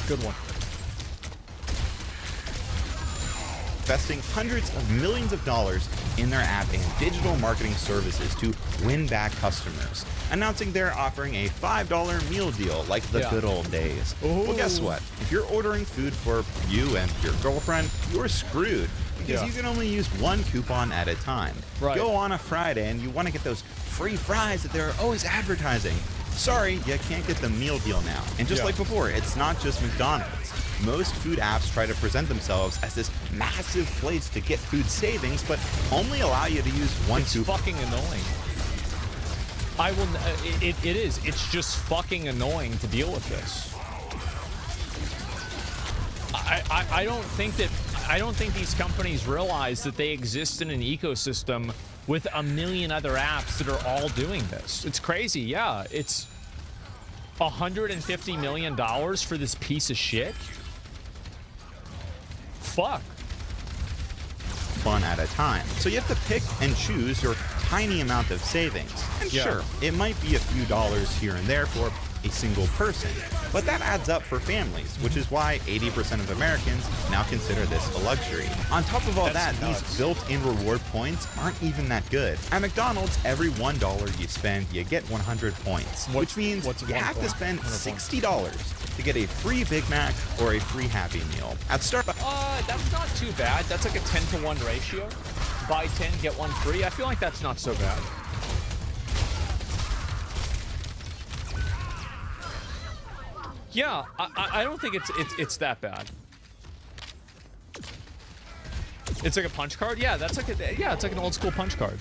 Good one. Investing hundreds of millions of dollars in their app and digital marketing services to win back customers, announcing they're offering a $5 meal deal like the good old days. Ooh. Well, guess what? If you're ordering food for you and your girlfriend, you're screwed because you can only use one coupon at a time. Right. Go on a Friday and you want to get those free fries that they're always advertising. Sorry, you can't get the meal deal now. And just like before, it's not just McDonald's. Most food apps try to present themselves as this massive place to get food savings, but only allow you to use one coupon. It's fucking annoying. I will. It is. It's just fucking annoying to deal with this. I don't think that. I don't think these companies realize that they exist in an ecosystem with a million other apps that are all doing this. It's crazy. Yeah, it's $150 million for this piece of shit. Fuck. Fun at a time. So you have to pick and choose your tiny amount of savings. And sure, it might be a few dollars here and there for a single person, but that adds up for families, which is why 80% of Americans now consider this a luxury. On top of all these built-in reward points aren't even that good. At McDonald's, every $1 you spend, you get 100 points, which means you have to spend $60 to get a free Big Mac or a free Happy Meal. At Starbucks, that's not too bad. That's like a 10-to-1 ratio. Buy 10, get 1 free. I feel like that's not so bad. Yeah, I don't think it's that bad. It's like a punch card. Yeah, that's like it's like an old school punch card.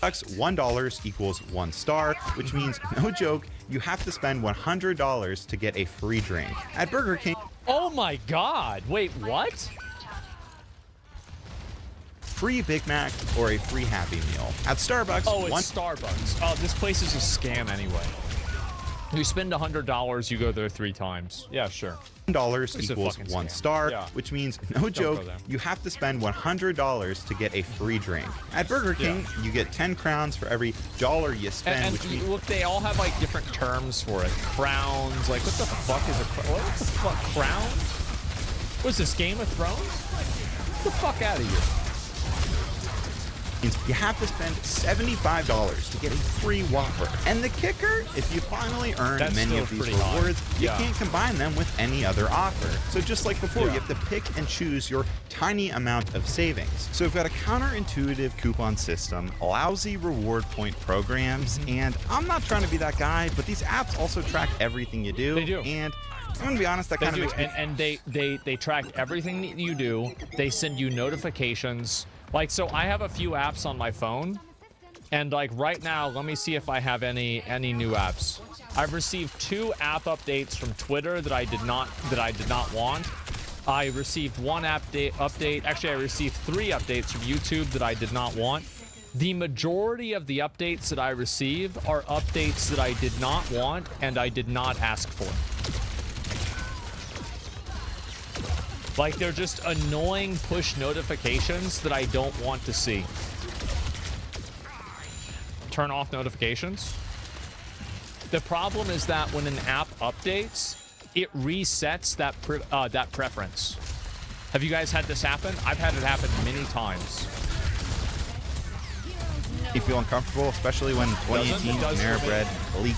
$1 equals 1 star, which means, no joke, you have to spend $100 to get a free drink. At Burger King, oh my god, wait, what? Free Big Mac or a free Happy Meal. At Starbucks, it's Starbucks. Oh, this place is a scam anyway. You spend $100, you go there 3 times. Yeah, sure. $1 equals 1 star, which means, no joke, you have to spend $100 to get a free drink. At Burger King, you get 10 crowns for every dollar you spend. And look, they all have like different terms for it. Crowns, like what the fuck is a crown? What the fuck, crowns? What's this, Game of Thrones? Get the fuck out of here. You have to spend $75 to get a free Whopper. And the kicker, if you finally earn many of these rewards, you can't combine them with any other offer. So just like before, you have to pick and choose your tiny amount of savings. So we've got a counterintuitive coupon system, lousy reward point programs, and I'm not trying to be that guy, but these apps also track everything you do. They do. And I'm gonna be honest, that kind of makes me... And they track everything that you do. They send you notifications. Like, so I have a few apps on my phone, and like right now, let me see if I have any new apps. I've received 2 app updates from Twitter that I did not want. I received 1 update. Actually, I received 3 updates from YouTube that I did not want. The majority of the updates that I receive are updates that I did not want and I did not ask for. Like, they're just annoying push notifications that I don't want to see. Turn off notifications. The problem is that when an app updates, it resets that preference. Have you guys had this happen? I've had it happen many times. You feel uncomfortable, especially when 2018 Panera Bread leaked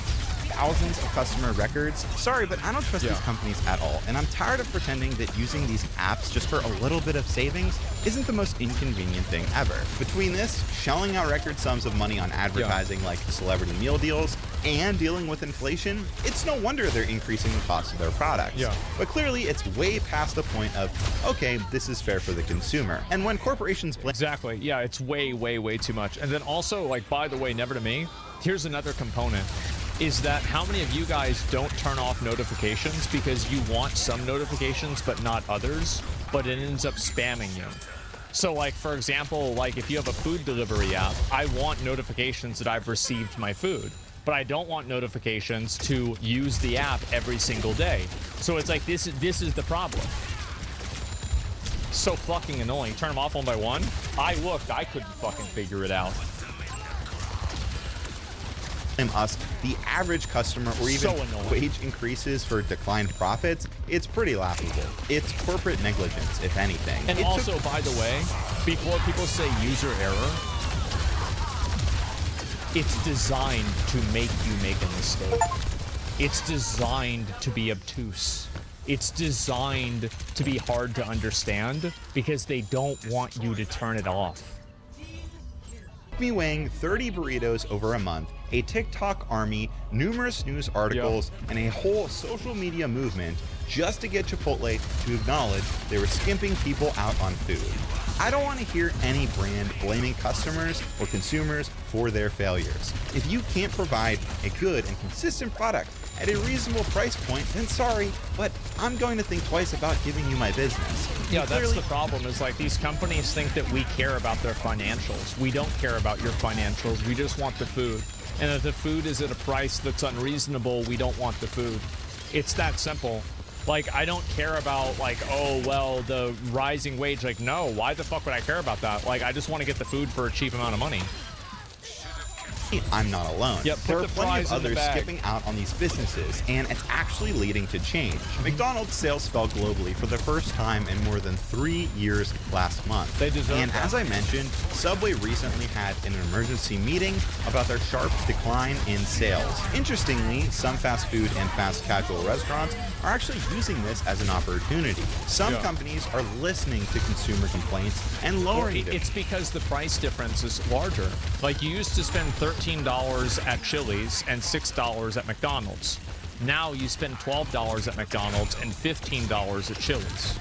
thousands of customer records. Sorry, but I don't trust these companies at all, and I'm tired of pretending that using these apps just for a little bit of savings isn't the most inconvenient thing ever. Between this, shelling out record sums of money on advertising like celebrity meal deals, and dealing with inflation, it's no wonder they're increasing the cost of their products. But clearly, it's way past the point of, okay, this is fair for the consumer. And when corporations... Exactly. Yeah, it's way, way, way too much. And then also, like, by the way, never to me, here's another component. Is that how many of you guys don't turn off notifications because you want some notifications but not others, but it ends up spamming you? So like, for example, like if you have a food delivery app, I want notifications that I've received my food, but I don't want notifications to use the app every single day. So it's like, this is the problem. So fucking annoying. Turn them off one by one. I looked, I couldn't fucking figure it out. blame us, the average customer, or even So annoying. wage increases for declined profits, it's pretty laughable. It's corporate negligence, if anything. And also, by the way, before people say user error, it's designed to make you make a mistake. It's designed to be obtuse. It's designed to be hard to understand because they don't want you to turn it off. Me weighing 30 burritos over a month, a TikTok army, numerous news articles, and a whole social media movement just to get Chipotle to acknowledge they were skimping people out on food. I don't want to hear any brand blaming customers or consumers for their failures. If you can't provide a good and consistent product at a reasonable price point, then sorry, but I'm going to think twice about giving you my business. Yeah, that's the problem, is like these companies think that we care about their financials. We don't care about your financials. We just want the food. And if the food is at a price that's unreasonable, we don't want the food. It's that simple. Like, I don't care about, like, oh, well, the rising wage. Like, no, why the fuck would I care about that? Like, I just want to get the food for a cheap amount of money. I'm not alone. Yep, there are the plenty of fries in the others bag. skipping out on these businesses, and it's actually leading to change. McDonald's sales fell globally for the first time in more than 3 years last month. They deserve And that. as I mentioned, Subway recently had an emergency meeting about their sharp decline in sales. Interestingly, some fast food and fast casual restaurants are actually using this as an opportunity. Some companies are listening to consumer complaints and lowering them. It's because the price difference is larger. Like, you used to spend $13 at Chili's and $6 at McDonald's. Now you spend $12 at McDonald's and $15 at Chili's.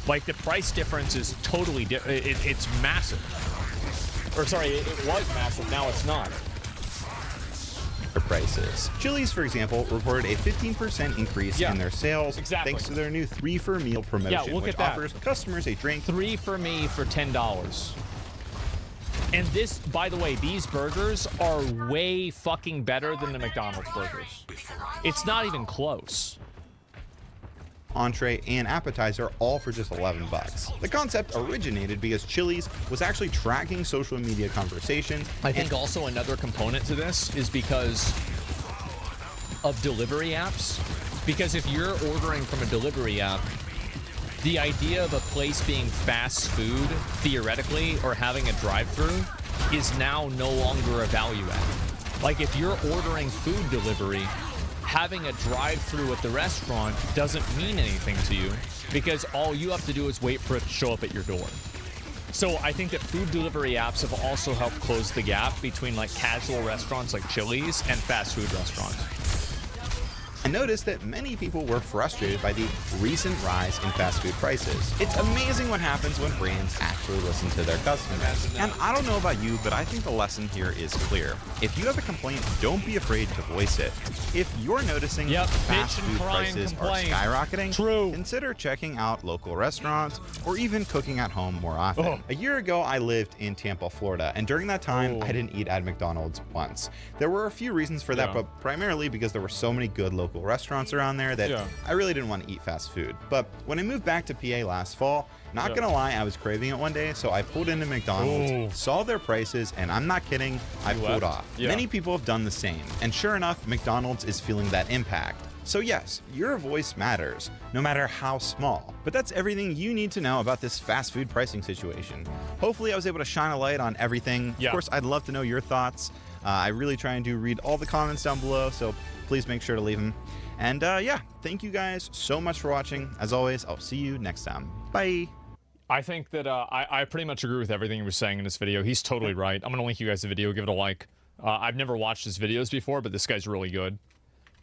Like, the price difference is totally it's massive. Or sorry, it was massive, now it's not. Prices. Chili's, for example, reported a 15% increase in their sales thanks to their new 3 for meal promotion, look which at that. offers customers a drink. 3 for me for $10. And this, by the way, these burgers are way fucking better than the McDonald's burgers. It's not even close. Entree and appetizer, all for just $11. The concept originated because Chili's was actually tracking social media conversations. I think also another component to this is because of delivery apps. Because if you're ordering from a delivery app, the idea of a place being fast food, theoretically, or having a drive-through, is now no longer a value add. Like, if you're ordering food delivery, having a drive-through at the restaurant doesn't mean anything to you, because all you have to do is wait for it to show up at your door. So I think that food delivery apps have also helped close the gap between, like, casual restaurants like Chili's and fast food restaurants. I noticed that many people were frustrated by the recent rise in fast food prices. It's amazing what happens when brands actually listen to their customers. And I don't know about you, but I think the lesson here is clear. If you have a complaint, don't be afraid to voice it. If you're noticing fast food prices are skyrocketing, consider checking out local restaurants or even cooking at home more often. A year ago, I lived in Tampa, Florida, and during that time, I didn't eat at McDonald's once. There were a few reasons for that, but primarily because there were so many good local restaurants around there that I really didn't want to eat fast food. But when I moved back to PA last fall, not gonna lie, I was craving it one day, so I pulled into McDonald's, saw their prices, and I'm not kidding, I pulled off. Many people have done the same, and sure enough, McDonald's is feeling that impact. So yes, your voice matters, no matter how small. But that's everything you need to know about this fast food pricing situation. Hopefully I was able to shine a light on everything. Of course, I'd love to know your thoughts. I really try and read all the comments down below, so please make sure to leave them. And yeah, thank you guys so much for watching. As always, I'll see you next time. Bye. I think that I pretty much agree with everything he was saying in this video. He's totally right. I'm going to link you guys the video. Give it a like. I've never watched his videos before, but this guy's really good.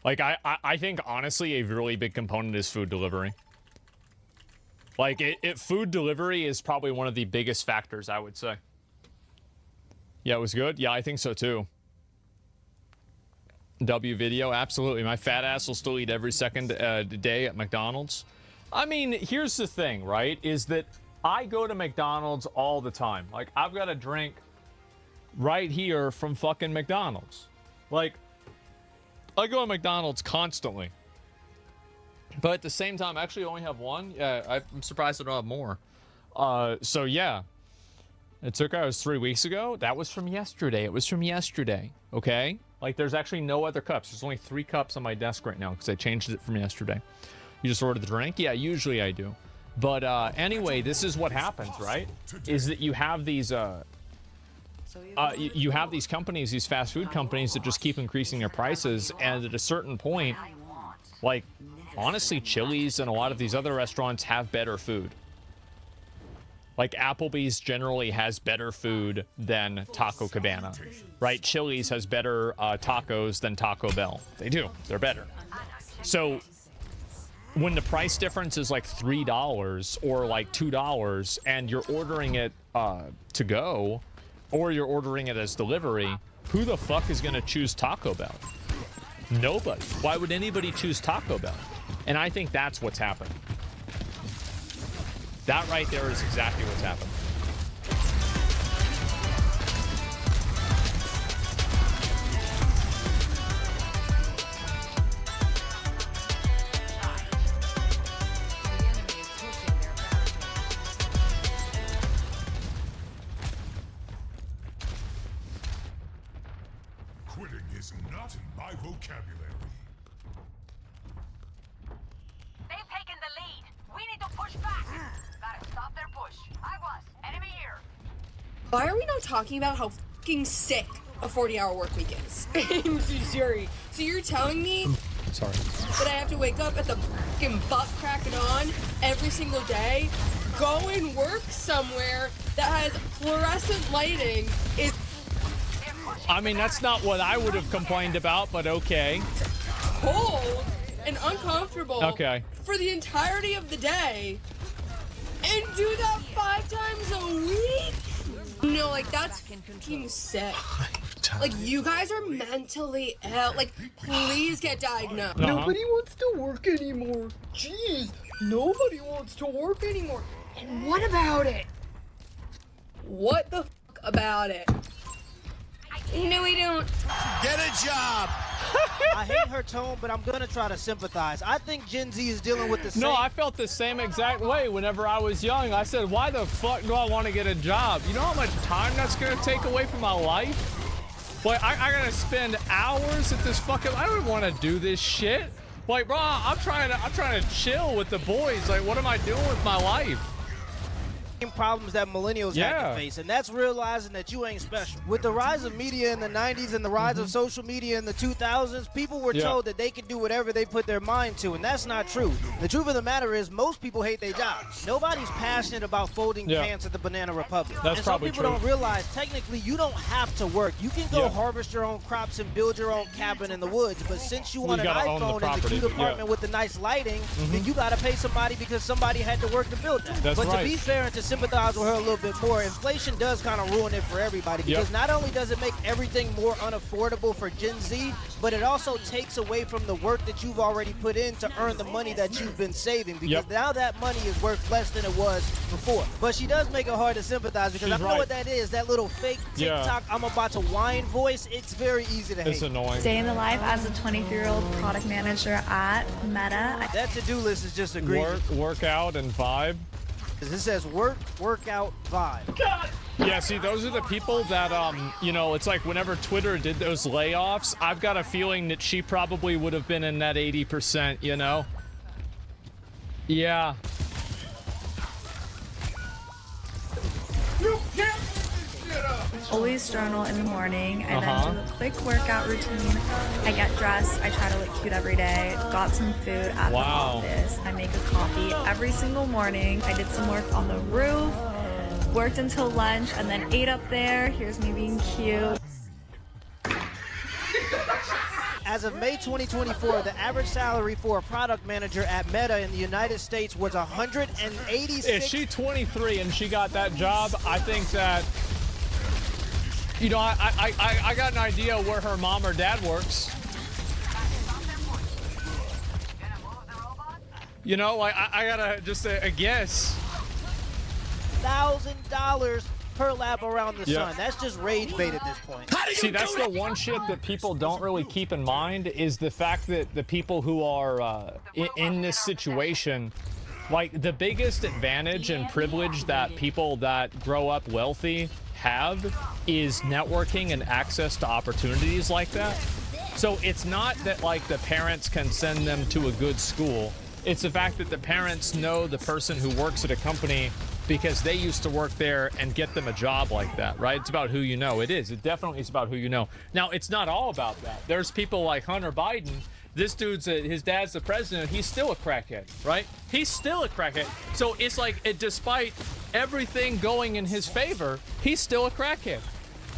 Like, I think, honestly, a really big component is food delivery. Like, food delivery is probably one of the biggest factors, I would say. Yeah, it was good? Yeah, I think so, too. W video, absolutely. My fat ass will still eat every second day at McDonald's. I mean, here's the thing, right? Is that I go to McDonald's all the time. Like, I've got a drink right here from fucking McDonald's. Like, I go to McDonald's constantly. But at the same time, I actually only have one. Yeah, I'm surprised I don't have more. So, yeah. It took us 3 weeks ago. That was from yesterday. It was from yesterday. Okay? Like, there's actually no other cups. There's only 3 cups on my desk right now because I changed it from yesterday. You just ordered the drink? Yeah, usually I do. But anyway, this is what happens, right? Is that you have these you have these companies, these fast food companies that just keep increasing their prices, and at a certain point, like, honestly, Chili's and a lot of these other restaurants have better food. Like, Applebee's generally has better food than Taco Cabana, right? Chili's has better tacos than Taco Bell. They do. They're better. So when the price difference is like $3 or like $2 and you're ordering it to go, or you're ordering it as delivery, who the fuck is going to choose Taco Bell? Nobody. Why would anybody choose Taco Bell? And I think that's what's happening. That right there is exactly what's happening. Quitting is not in my vocabulary. They've taken the lead. We need to push back. Gotta stop their push. I was. Enemy here. Why are we not talking about how fucking sick a 40-hour work week is? Sorry. So you're telling me Sorry. that I have to wake up at the fucking butt cracking on every single day, go and work somewhere that has fluorescent lighting, is I mean, that's not what I would have complained about, but okay. cold and uncomfortable Okay. for the entirety of the day, and do that 5 times a week? No, like, that's fucking sick. Like, you guys are mentally ill. Like, please get diagnosed. Nobody wants to work anymore. Jeez, nobody wants to work anymore. And what about it? What the fuck about it? No, we don't. Get a job! I hate her tone, but I'm gonna try to sympathize. I think Gen Z is dealing with the same. No, I felt the same exact way whenever I was young. I said, why the fuck do I want to get a job? You know how much time that's going to take away from my life? Like, I got to spend hours at this fucking... I don't want to do this shit. Like, bro, I'm trying to chill with the boys. Like, what am I doing with my life? Problems that millennials have to face, and that's realizing that you ain't special. With the rise of media in the 90s and the rise of social media in the 2000s, people were told that they could do whatever they put their mind to, and that's not true. The truth of the matter is most people hate their jobs. Nobody's passionate about folding pants at the Banana Republic. That's and probably some people true. don't realize technically you don't have to work. You can go harvest your own crops and build your own cabin in the woods, but since you want an iPhone and the cute apartment with the nice lighting, then you gotta pay somebody because somebody had to work to build that. That's but right. to be fair and to sympathize with her a little bit more, inflation does kind of ruin it for everybody because not only does it make everything more unaffordable for Gen Z, but it also takes away from the work that you've already put in to earn the money that you've been saving because now that money is worth less than it was before. But she does make it hard to sympathize because I know what that is, that little fake TikTok I'm about to whine voice. It's very easy to hate. It's annoying. Day in the life as a 23-year-old product manager at Meta. That to-do list is just egregious. Work out and vibe. It says work, workout, vibe. Yeah, see, those are the people that, you know, it's like whenever Twitter did those layoffs, I've got a feeling that she probably would have been in that 80%, you know? Yeah. Always journal in the morning. I then do a quick workout routine. I get dressed. I try to look cute every day. Got some food at the office. I make a coffee every single morning. I did some work on the roof. Worked until lunch and then ate up there. Here's me being cute. As of May 2024, the average salary for a product manager at Meta in the United States was $186. If she's 23 and she got that job, I think that, you know, I got an idea where her mom or dad works. You know, like, I gotta just a guess. $1,000 per lap around the sun. That's just rage bait at this point. See, that's the one shit that people don't really keep in mind is the fact that the people who are in this situation Like, the biggest advantage and privilege that people that grow up wealthy have is networking and access to opportunities like that. So it's not that, like, the parents can send them to a good school. It's the fact that the parents know the person who works at a company because they used to work there and get them a job like that, right? It's about who you know. It is. It definitely is about who you know. Now, it's not all about that. There's people like Hunter Biden. This dude's his dad's the president. He's still a crackhead, right? He's still a crackhead. So it's like, despite everything going in his favor, he's still a crackhead.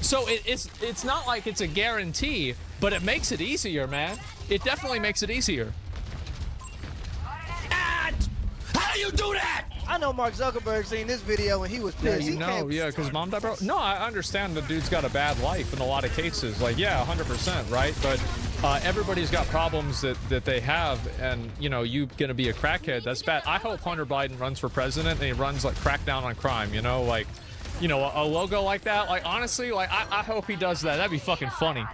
So it's not like it's a guarantee, but it makes it easier, man. It definitely makes it easier. How do you do that? I know Mark Zuckerberg seen this video and he was Yeah, pissed. you know, yeah, because mom died, bro. No, I understand the dude's got a bad life in a lot of cases. Like, yeah, 100%, right? But everybody's got problems that they have, and, you know, you gonna be a crackhead, that's bad. I hope Hunter Biden runs for president and he runs, like, crackdown on crime, you know? Like, you know, a logo like that, like, honestly, like, I hope he does that. That'd be fucking funny.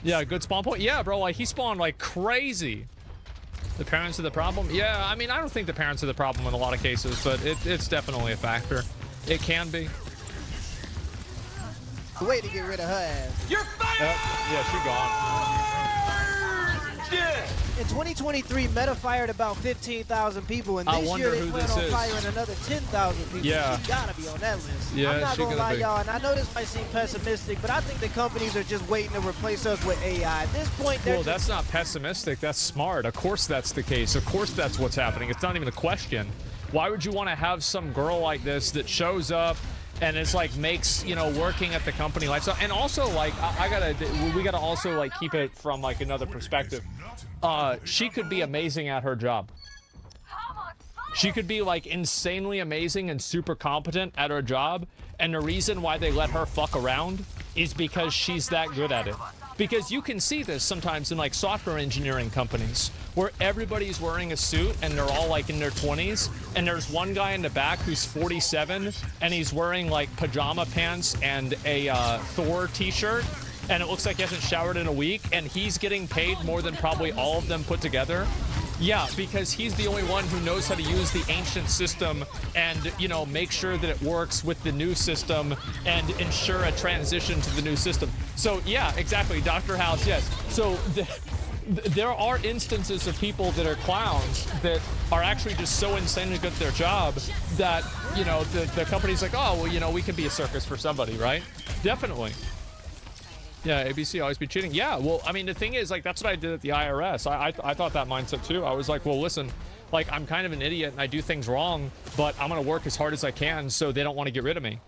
Yeah, good spawn point. Yeah, bro, like, he spawned like crazy. The parents are the problem? Yeah, I mean, I don't think the parents are the problem in a lot of cases, but it's definitely a factor. It can be. The way to get rid of her ass. You're fired! Yeah, she gone. Yeah. In 2023, Meta fired about 15,000 people, and I this wonder year they who plan this on is. firing another 10,000 people. Yeah. She gotta be on that list. Yeah, I'm not she gonna gonna lie, be. y'all, and I know this might seem pessimistic, but I think the companies are just waiting to replace us with AI. At this point, they're Well, that's not pessimistic. That's smart. Of course that's the case. Of course that's what's happening. It's not even a question. Why would you want to have some girl like this that shows up and it's like makes, you know, working at the company lifestyle? And also, like, we gotta also, like, keep it from, like, another perspective. She could be amazing at her job. She could be, like, insanely amazing and super competent at her job, and the reason why they let her fuck around is because she's that good at it. Because you can see this sometimes in, like, software engineering companies where everybody's wearing a suit and they're all, like, in their 20s, and there's one guy in the back who's 47 and he's wearing, like, pajama pants and a Thor t-shirt, and it looks like he hasn't showered in a week, and he's getting paid more than probably all of them put together. Yeah, because he's the only one who knows how to use the ancient system and, you know, make sure that it works with the new system and ensure a transition to the new system. So, yeah, exactly, Dr. House, yes. So, there are instances of people that are clowns that are actually just so insanely good at their job that, you know, the company's like, oh, well, you know, we can be a circus for somebody, right? Definitely. Yeah, ABC always be cheating. Yeah, well, I mean, the thing is, like, that's what I did at the IRS. I thought that mindset, too. I was like, well, listen, like, I'm kind of an idiot and I do things wrong, but I'm going to work as hard as I can so they don't want to get rid of me.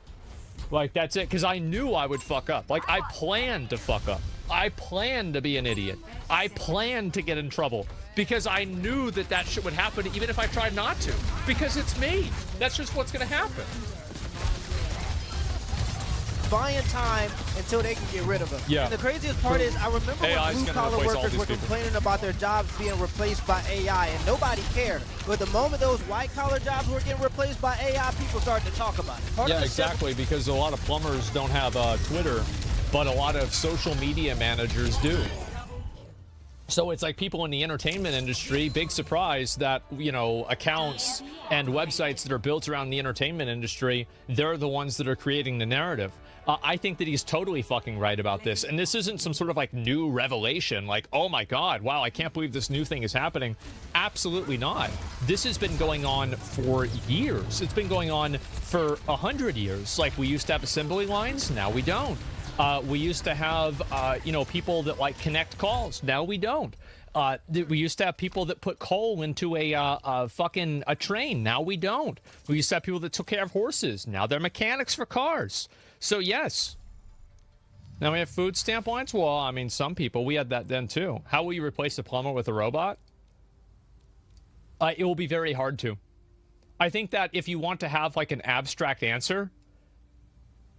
Like, that's it, because I knew I would fuck up. Like, I planned to fuck up. I planned to be an idiot. I planned to get in trouble because I knew that that shit would happen even if I tried not to. Because it's me. That's just what's going to happen. buying time until they can get rid of them. Yeah. And the craziest part is, I remember when blue-collar workers were complaining about their jobs being replaced by AI, and nobody cared. But the moment those white-collar jobs were getting replaced by AI, people started to talk about it. Yeah, exactly, because a lot of plumbers don't have Twitter, but a lot of social media managers do. So it's like people in the entertainment industry, big surprise that, you know, accounts and websites that are built around the entertainment industry, they're the ones that are creating the narrative. I think that he's totally fucking right about this. And this isn't some sort of like new revelation, like, oh my God, wow, I can't believe this new thing is happening. Absolutely not. This has been going on for years. It's been going on for 100 years. Like, we used to have assembly lines, now we don't. We used to have, you know, people that like connect calls. Now we don't. We used to have people that put coal into a train. Now we don't. We used to have people that took care of horses. Now they're mechanics for cars. So yes. Now we have food stamp lines. Well, I mean, some people, we had that then too. How will you replace a plumber with a robot? It will be very hard to. I think that if you want to have like an abstract answer,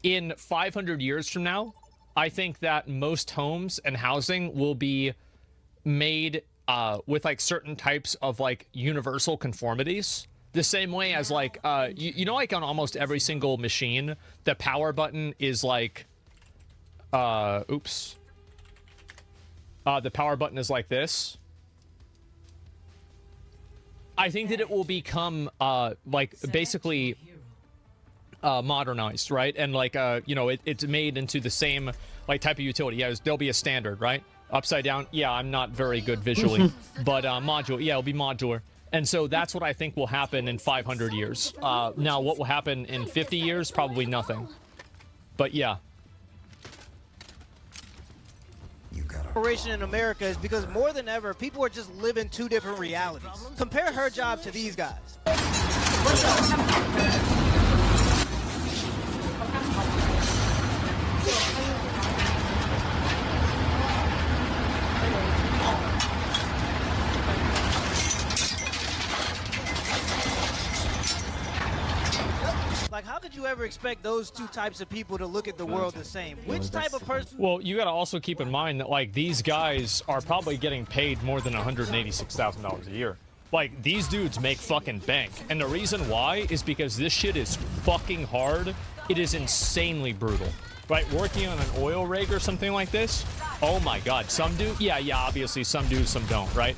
in 500 years from now, I think that most homes and housing will be made with like certain types of like universal conformities. The same way as like, you know, like on almost every single machine, the power button is like, the power button is like this. I think that it will become like basically modernized, right? And like you know, it's made into the same like type of utility. Yeah, there'll be a standard, right? Upside down. Yeah, I'm not very good visually, but modular. Yeah, it'll be modular. And so that's what I think will happen in 500 years. Now, what will happen in 50 years? Probably nothing. But yeah. Operation in America is because more than ever, people are just living two different realities. Compare her job to these guys. Like, how could you ever expect those two types of people to look at the world the same? Which type of person? Well, you got to also keep in mind that like these guys are probably getting paid more than $186,000 a year. Like these dudes make fucking bank, and the reason why is because this shit is fucking hard. It is insanely brutal. Right, working on an oil rig or something like this. Oh my God, some do. Yeah, obviously some do, some don't. Right.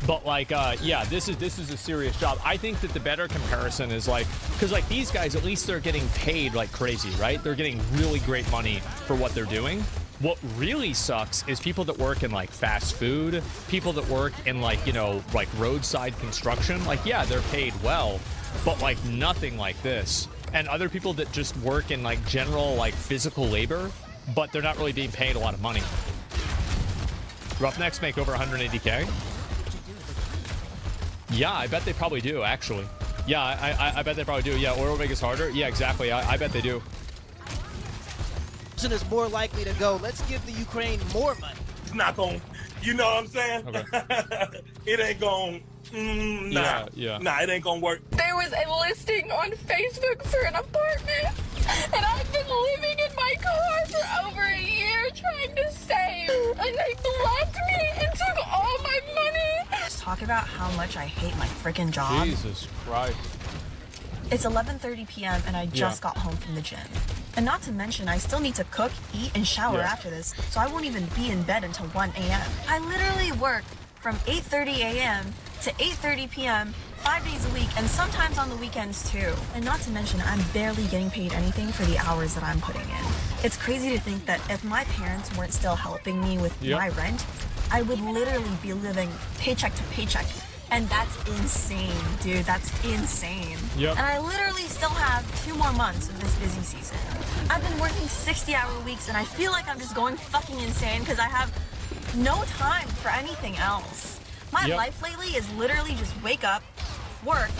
But like, yeah, this is a serious job. I think that the better comparison is like, because like these guys, at least they're getting paid like crazy, right? They're getting really great money for what they're doing. What really sucks is people that work in like fast food, people that work in like, you know, like roadside construction. Like, yeah, they're paid well, but like nothing like this. And other people that just work in like general like physical labor, but they're not really being paid a lot of money. Roughnecks make over 180K. Yeah, I bet they probably do, actually. Yeah, I bet they probably do. Yeah, oil rig is harder. Yeah, exactly. I bet they do. Person is more likely to go, let's give the Ukraine more money. It's not going, you know what I'm saying? Okay. It ain't going, nah. Yeah. Nah, it ain't going to work. There was a listing on Facebook for an apartment, and I've been living in my car for over a year trying to save, and they blocked me and took all my money. Talk about how much I hate my freaking job. Jesus Christ. It's 11:30 p.m. and I just got home from the gym. And not to mention, I still need to cook, eat, and shower after this, so I won't even be in bed until 1 a.m. I literally work from 8:30 a.m. to 8:30 p.m. 5 days a week, and sometimes on the weekends too. And not to mention, I'm barely getting paid anything for the hours that I'm putting in. It's crazy to think that if my parents weren't still helping me with my rent, I would literally be living paycheck to paycheck. And that's insane, dude. That's insane. And I literally still have 2 more months of this busy season. I've been working 60-hour weeks, and I feel like I'm just going fucking insane because I have no time for anything else. My life lately is literally just wake up, work,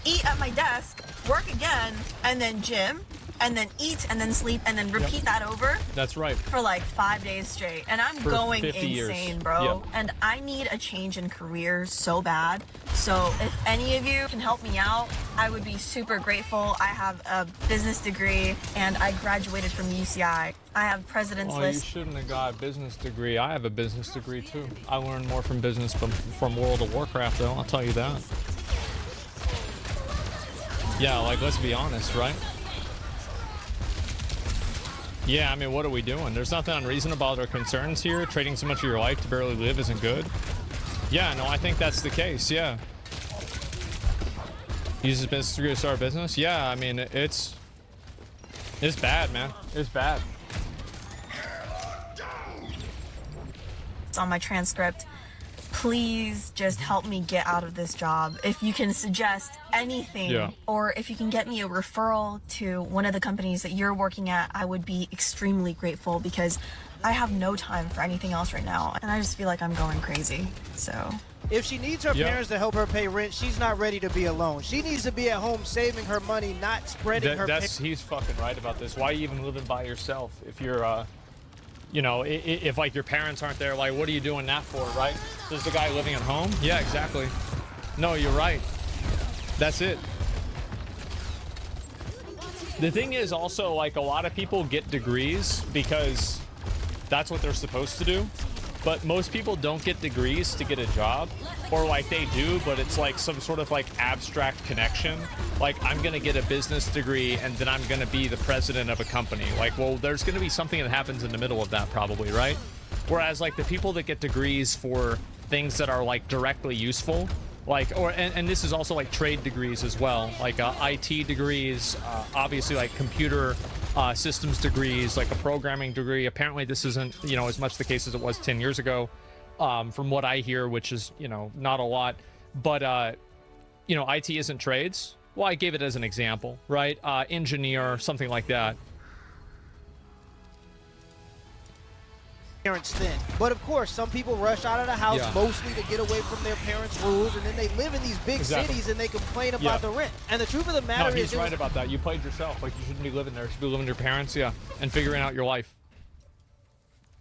eat at my desk, work again, and then gym, and then eat, and then sleep, and then repeat that over. That's right. For like 5 days straight. And I'm going insane, years. bro. And I need a change in career so bad. So if any of you can help me out, I would be super grateful. I have a business degree, and I graduated from UCI. I have president's list. You shouldn't have got a business degree. I have a business degree too. I learned more from business from World of Warcraft, though. I'll tell you that. Yeah, like, let's be honest, right? Yeah, I mean, what are we doing? There's nothing unreasonable about our concerns here. Trading so much of your life to barely live isn't good. Yeah, no, I think that's the case, yeah. Use his business degree to start a business? Yeah, I mean, it's bad, man. It's bad. It's on my transcript. Please just help me get out of this job. If you can suggest anything, or if you can get me a referral to one of the companies that you're working at, I would be extremely grateful because I have no time for anything else right now. And I just feel like I'm going crazy, so. If she needs her parents to help her pay rent, she's not ready to be alone. She needs to be at home saving her money, not spreading her. He's fucking right about this. Why are you even living by yourself if you're, you know, if like your parents aren't there, like, what are you doing that for, right? There's the guy living at home? Yeah, exactly. No, you're right. That's it. The thing is also, like, a lot of people get degrees because that's what they're supposed to do. But most people don't get degrees to get a job, or like they do, but it's like some sort of like abstract connection. Like, I'm gonna get a business degree and then I'm gonna be the president of a company. Like, well, there's gonna be something that happens in the middle of that probably, right? Whereas like the people that get degrees for things that are like directly useful, Like, and this is also like trade degrees as well, like IT degrees, obviously like computer systems degrees, like a programming degree. Apparently this isn't, you know, as much the case as it was 10 years ago, from what I hear, which is, you know, not a lot. But, you know, IT isn't trades. Well, I gave it as an example, right? Engineer, something like that. Parents thin. But of course, some people rush out of the house mostly to get away from their parents' rules, and then they live in these big cities and they complain about the rent. And the truth of the matter is, he's right about that. You played yourself. Like, you shouldn't be living there. You should be living with your parents, and figuring out your life.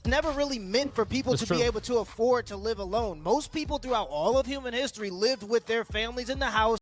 Never really meant for people to be able to afford to live alone. Most people throughout all of human history lived with their families in the house.